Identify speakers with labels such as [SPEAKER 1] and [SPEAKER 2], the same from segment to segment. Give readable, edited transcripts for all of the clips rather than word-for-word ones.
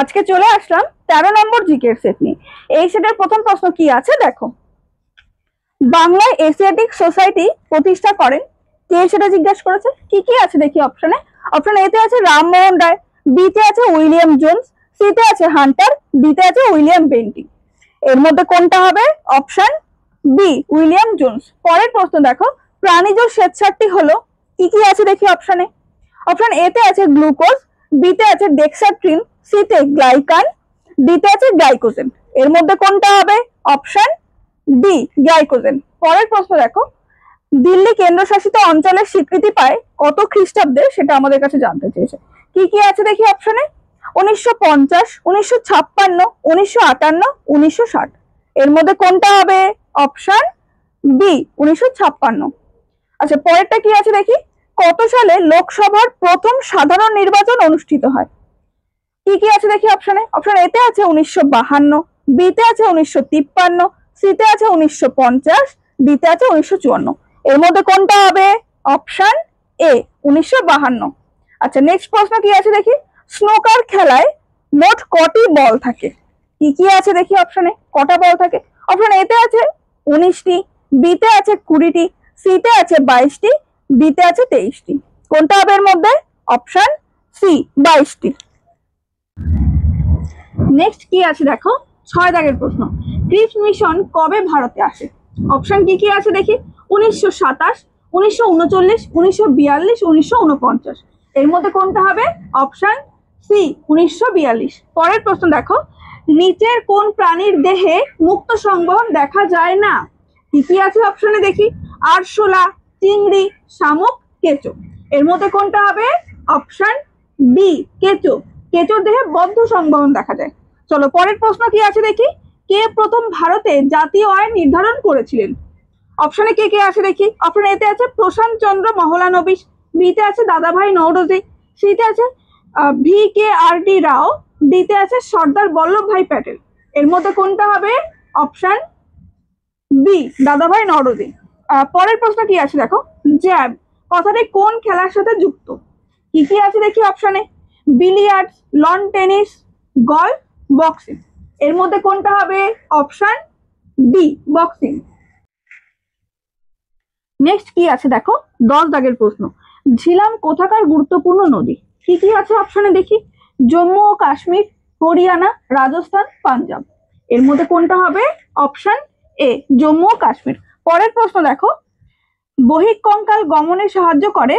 [SPEAKER 1] আজকে চলে আসলাম 13 নম্বর জিকের সেট নিয়ে। এই সেটের প্রথম প্রশ্ন কি আছে দেখো। বাংলায় এশিয়াটিক সোসাইটি প্রতিষ্ঠা করেন কে, সেটা জিজ্ঞাসা করেছে। কি কি আছে দেখি অপশনে। অপশন এ তে আছে রামমোহন রায়, বি তে আছে উইলিয়াম জোন্স, সি তে আছে হান্টার, ডি তে আছে উইলিয়াম বেন্টিং। এর মধ্যে কোনটা হবে? Option B William Jones. পরের প্রশ্ন দেখো, প্রাণীজ শ্বেতসারটি হলো কি কি আছে দেখি অপশনে। অপশন এ তে আছে গ্লুকোজ, বি তে আছে ডেক্সাট্রিন, সি তে গ্লাইকান, ডি তে আছে গ্লাইকোজেন। এর মধ্যে কোনটা হবে? Option D glycogen. পরের প্রশ্ন দেখো, দিল্লি কেন্দ্রশাসিত অঞ্চলের স্বীকৃতি পায় কত খ্রিস্টাব্দে, সেটা আমাদের কাছে জানতে চেয়েছে। কি কি আছে দেখি অপশনে। 1950, 1956, 1958, 1960। এর মধ্যে কোনটা হবে? Option B 1956। আচ্ছা, পরেরটা কি আছে দেখি। কত সালে লোকসভার প্রথম সাধারণ নির্বাচন অনুষ্ঠিত হয়? কি কি আছে দেখি অপশনে। অপশন এ তে আছে 1952, বি তে আছে 1953, সি তে আছে 1950, ডি তে আছে 1954। এর মধ্যে কোনটা হবে? অপশন এ 1952। আচ্ছা, নেক্সট প্রশ্ন কি আছে দেখি। স্নুকার খেলায় মোট কটি বল থাকে? কি কি আছে দেখি অপশনে। কটা বল থাকে? অপশন এ তে আছে 19টি, বি তে আছে 20টি, সি তে আছে 22টি, ডি তে আছে 23টি। কোনটা হবে এর মধ্যে? Option C 22টি। নেক্সট কি আছে দেখো, 6 দাগের প্রশ্ন। ক্রিস মিশন কবে ভারতে আসে? অপশন কি কি আছে দেখি। 1927, 1939, 1942, 1949। এর মধ্যে কোনটা হবে? Option C 1942। পরের প্রশ্ন দেখো, নিচের কোন প্রাণীর দেহে মুক্ত সংবহন দেখা যায় না? কি কি আছে অপশনে দেখি। আরশোলা, চিংড়ি, শামুক, কেঁচো। এর মধ্যে কোনটা হবে? অপশন বি কেঁচো। কেঁচোর দেহে বদ্ধ সংবহন দেখা যায়। চলো পরের প্রশ্ন কি আছে দেখি। কে প্রথম ভারতে জাতীয় আইন নির্ধারণ করেছিলেন? অপশনে কে কে আছে দেখি। অপশন এ তে আছে প্রশান্ত চন্দ্র মহলানবিশ, বি তে আছে দাদাভাই নওরোজি, সি তে আছে VKRD রাও, ডি তে আছে সর্দার বল্লভভাই প্যাটেল। এর মধ্যে কোনটা হবে? অপশন বি দাদাভাই নওরোজি। পরের প্রশ্ন কি আছে দেখো। জ্যাব কথাটি কোন খেলার সাথে যুক্ত? কি কি আছে দেখি অপশনে। Billiards, loan tennis, golf, boxing. এর মধ্যে কোনটা হবে? Option D boxing. নেক্সট কি আছে দেখো, 10 দাগের প্রশ্ন। ঝিলাম কোথাকার গুরুত্বপূর্ণ নদী? কি কি আছে অপশনে দেখি। জম্মু ও কাশ্মীর, হরিয়ানা, রাজস্থান, পাঞ্জাব। এর মধ্যে কোনটা হবে? অপশন এ জম্মু ও কাশ্মীর। পরের প্রশ্ন দেখো, বহিঃকঙ্কাল গমনে সাহায্য করে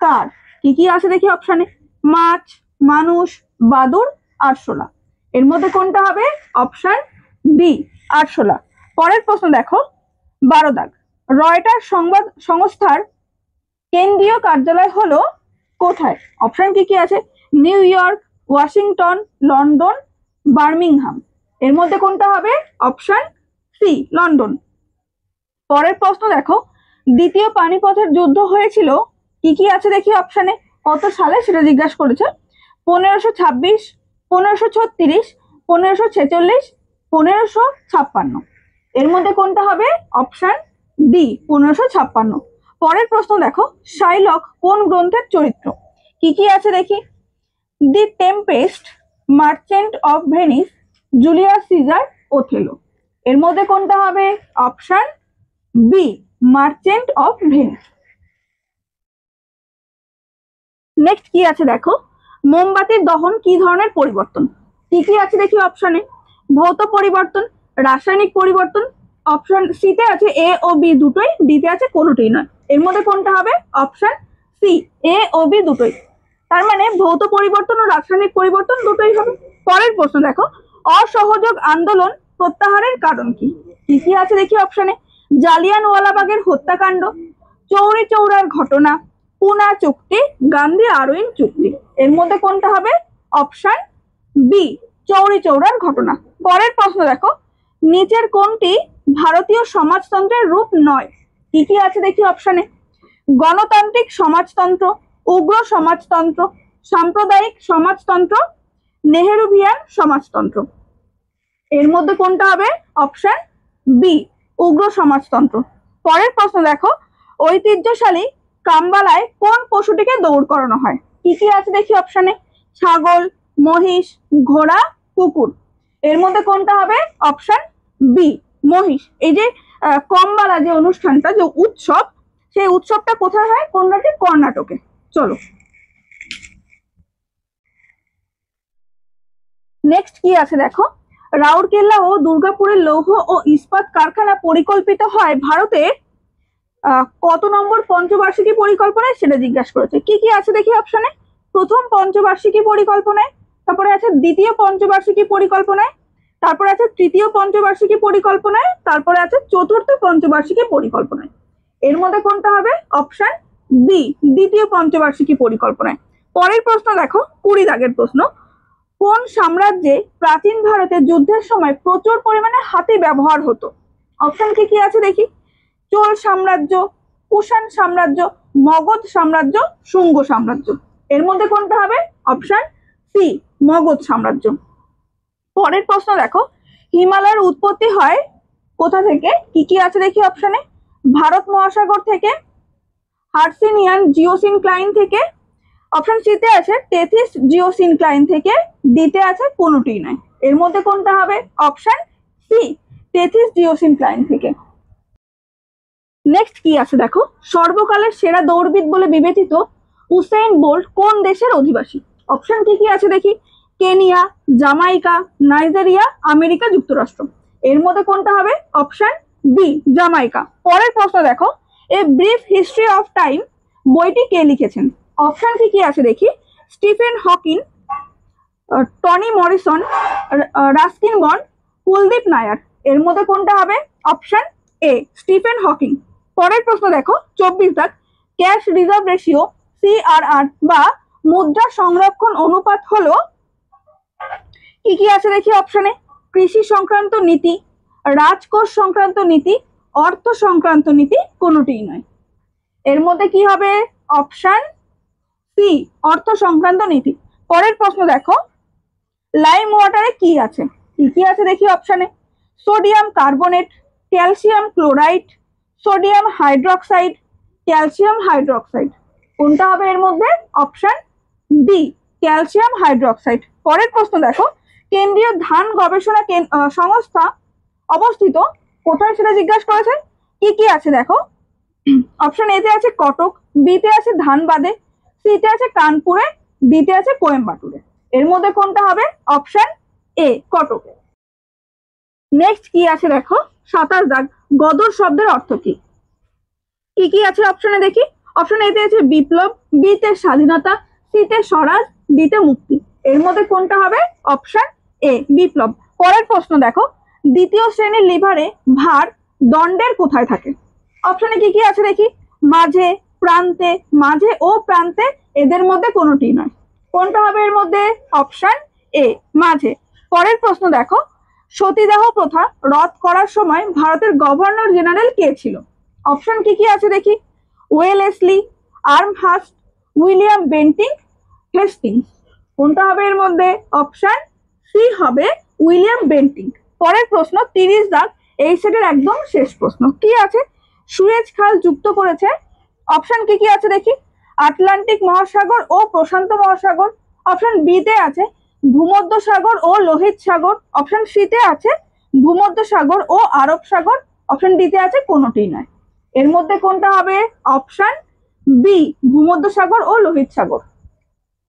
[SPEAKER 1] কার? কি কি আছে দেখি অপশনে। মাছ, মানুষ, বাদুড়, আরশোলা। এর মধ্যে কোনটা হবে? অপশন বি আরশোলা। পরের প্রশ্ন দেখো, 12 দাগ। রয়টার সংবাদ সংস্থার কেন্দ্রীয় কার্যালয় হলো কোথায়? অপশন কি কি আছে। New York, Washington, London, Birmingham. এর মধ্যে কোনটা হবে? Option C London. পরের প্রশ্ন দেখো, দ্বিতীয় পানিপথের যুদ্ধ হয়েছিল কি কি আছে দেখি অপশনে। কত সালে সেটা জিজ্ঞাসা করেছে। 1526, 1536, 1546, 1556। এর মধ্যে কোনটা হবে? Option D 1556। পরের প্রশ্ন দেখো, শাইলক কোন গ্রন্থের চরিত্র? কি কি আছে দেখি। The Tempest, Merchant of Venice, Julius Caesar, Othello. এর মধ্যে কোনটা হবে? Option B Merchant of Venice. Next কি আছে দেখো, মোমবাতির দহন কি ধরনের পরিবর্তন? কি কি আছে দেখি অপশনে। ভৌত পরিবর্তন, রাসায়নিক পরিবর্তন। অপশন সি তে আছে এ ও বি দুটোই, ডি তে আছে কোনোটাই নয়। এর মধ্যে কোনটা হবে? অপশন সি এ ও বি দুটোই। তার মানে ভৌত পরিবর্তন ও রাসায়নিক পরিবর্তন দুটোই হবে। পরের প্রশ্ন দেখো, অসহযোগ আন্দোলন প্রত্যাহারের কারণ কি? কি কি আছে দেখি অপশনে। জালিয়ানওয়ালাবাগের হত্যাকাণ্ড, চৌরি চৌরার ঘটনা, পুনা চুক্তি, গান্ধী আরউইন চুক্তি। এর মধ্যে কোনটা হবে? অপশন বি চৌরি চৌরার ঘটনা। পরের প্রশ্ন দেখো, নিচের কোনটি ভারতীয় সমাজতন্ত্রের রূপ নয়? কি কি আছে দেখি অপশনে। গণতান্ত্রিক সমাজতন্ত্র, উগ্র সমাজতন্ত্র, সাম্প্রদায়িক সমাজতন্ত্র, নেহেরুভিয়ান সমাজতন্ত্র। এর মধ্যে কোনটা হবে? অপশন বি উগ্র সমাজতন্ত্র। পরের প্রশ্ন দেখো, ঐতিহ্যশালী কামবালায় কোন পশুটিকে দৌড় করানো হয়? কি কি আছে দেখি অপশনে। ছাগল, মহিষ, ঘোড়া, কুকুর। এর মধ্যে কোনটা হবে? অপশন বি, মহিষ। এই যে কম্বালা যে অনুষ্ঠানটা, যে উৎসব, সেই উৎসবটা কোথায় হয়? কোন রাজ্যে? কর্ণাটকে। চলো নেক্সট কি আছে দেখো। রাউরকেল্লা ও দুর্গাপুরের লৌহ ও ইস্পাত কারখানা পরিকল্পিত হয় ভারতের কত নম্বর পঞ্চবার্ষিকী পরিকল্পনায়, সেটা জিজ্ঞাসা করেছে। কি কি আছে দেখি অপশনে। প্রথম পঞ্চবার্ষিকী পরিকল্পনায়, তারপরে আছে দ্বিতীয় পঞ্চবার্ষিকী পরিকল্পনায়, তারপরে আছে তৃতীয় পঞ্চবার্ষিকী পরিকল্পনায়, তারপরে আছে চতুর্থ পঞ্চবার্ষিকী পরিকল্পনায়। এর মধ্যে কোনটা হবে? অপশন বি, দ্বিতীয় পঞ্চবার্ষিকী পরিকল্পনায়। পরের প্রশ্ন দেখো, 20 দাগের প্রশ্ন। কোন সাম্রাজ্যে প্রাচীন ভারতে যুদ্ধের সময় প্রচুর পরিমাণে হাতি ব্যবহার হতো? অপশন কি কি আছে দেখি। চোল সাম্রাজ্য, কুষাণ সাম্রাজ্য, মগধ সাম্রাজ্য, শুঙ্গ সাম্রাজ্য। এর মধ্যে কোনটা হবে? অপশন সি, মগধ সাম্রাজ্য। পরের প্রশ্ন দেখো, হিমালয়ের উৎপত্তি হয় কোথা থেকে? কি কি আছে দেখি অপশনে। ভারত মহাসাগর থেকে, হার্সিনিয়ান জিওসিনক্লাইন থেকে, অপশন সিতে আছে টেথিস জিওসিনক্লাইন থেকে, ডিতে আছে কোনোটিই নয়। এর মধ্যে কোনটা হবে? অপশন সি, টেথিস জিওসিনক্লাইন থেকে। নেক্সট কি আছে দেখো, সর্বকালের সেরা দৌড়বিদ বলে বিবেচিত উসাইন বোল্ট কোন দেশের অধিবাসী? অপশন কি কি আছে দেখি। কেনিয়া, জামাইকা, নাইজেরিয়া, আমেরিকা যুক্তরাষ্ট্র। এর মধ্যে কোনটা হবে? Option B, Jamaica. পরের প্রশ্ন দেখো, a brief history of time বইটি কে লিখেছেন? অপশন কি কি আছে দেখি। Stephen Hawking, Toni Morrison, Ruskin Bond, Kuldip Nayar. এর মধ্যে কোনটা হবে? Option A, Stephen Hawking. পরের প্রশ্ন দেখো, 24 দাগ। ক্যাশ রিজার্ভ রেশিও, সিআরআর বা মুদ্রা সংরক্ষণ অনুপাত হলো, কি কি আছে দেখি অপশনে। কৃষি সংক্রান্ত নীতি, রাজকোষ সংক্রান্ত নীতি, অর্থ সংক্রান্ত নীতি, কোনোটিই নয়। এর মধ্যে কি হবে? অপশন সি, অর্থ সংক্রান্ত নীতি। পরের প্রশ্ন দেখো, লাইম ওয়াটারে কি আছে? কি কি আছে দেখি অপশনে। Sodium carbonate, calcium chloride, sodium hydroxide, calcium hydroxide. কোনটা হবে এর মধ্যে? Option D, calcium hydroxide. পরের প্রশ্ন দেখো, কেন্দ্রীয় ধান গবেষণা সংস্থা অবস্থিত কোথায়, সেটা জিজ্ঞাসা করেছে। কি কি আছে দেখো। অপশন এতে আছে কটক, বিতে আছে ধানবাদে, সিতে আছে কানপুরে, ডিতে আছে কোয়েম্বাটুরে। এর মধ্যে কোনটা হবে? অপশন এ, কটকে। নেক্সট কি আছে দেখো, 27 দাগ। গদর শব্দের অর্থ কি? কি কি আছে অপশনে দেখি। অপশন এতে আছে বিপ্লব, বিতে স্বাধীনতা, সিতে স্বরাজ, ডিতে মুক্তি। এর মধ্যে কোনটা হবে? অপশন এ, বিপ্লব। পরের প্রশ্ন দেখো, দ্বিতীয় শ্রেণীর লিভারে ভার দণ্ডের কোথায় থাকে? অপশনে কি কি আছে দেখি। মাঝে, প্রান্তে, মাঝে ও প্রান্তে, এদের মধ্যে কোনোটি নয়। কোনটা হবে এর মধ্যে? অপশন এ, মাঝে। পরের প্রশ্ন দেখো, সতীদাহ প্রথা রদ করার সময় ভারতের গভর্নর জেনারেল কে ছিল? অপশন কি কি আছে দেখি। Wellesley, Amherst, William Bentinck, Hastings. কোনটা হবে এর মধ্যে? অপশন সি হবে উইলিয়াম বেন্টিং। পরের প্রশ্ন 30 দাগ, এই সেটের একদম শেষ প্রশ্ন। কি আছে? সুয়েজ খাল যুক্ত করেছে, অপশন কি কি আছে দেখি। আটলান্টিক মহাসাগর ও প্রশান্ত মহাসাগর। অপশন বিতে আছে ভূমধ্য সাগর ও লোহিত সাগর। অপশন সিতে আছে ভূমধ্য সাগর ও আরব সাগর। অপশন ডিতে আছে কোনোটিই নয়। এর মধ্যে কোনটা হবে? অপশন বি, ভূমধ্য সাগর ও লোহিত সাগর।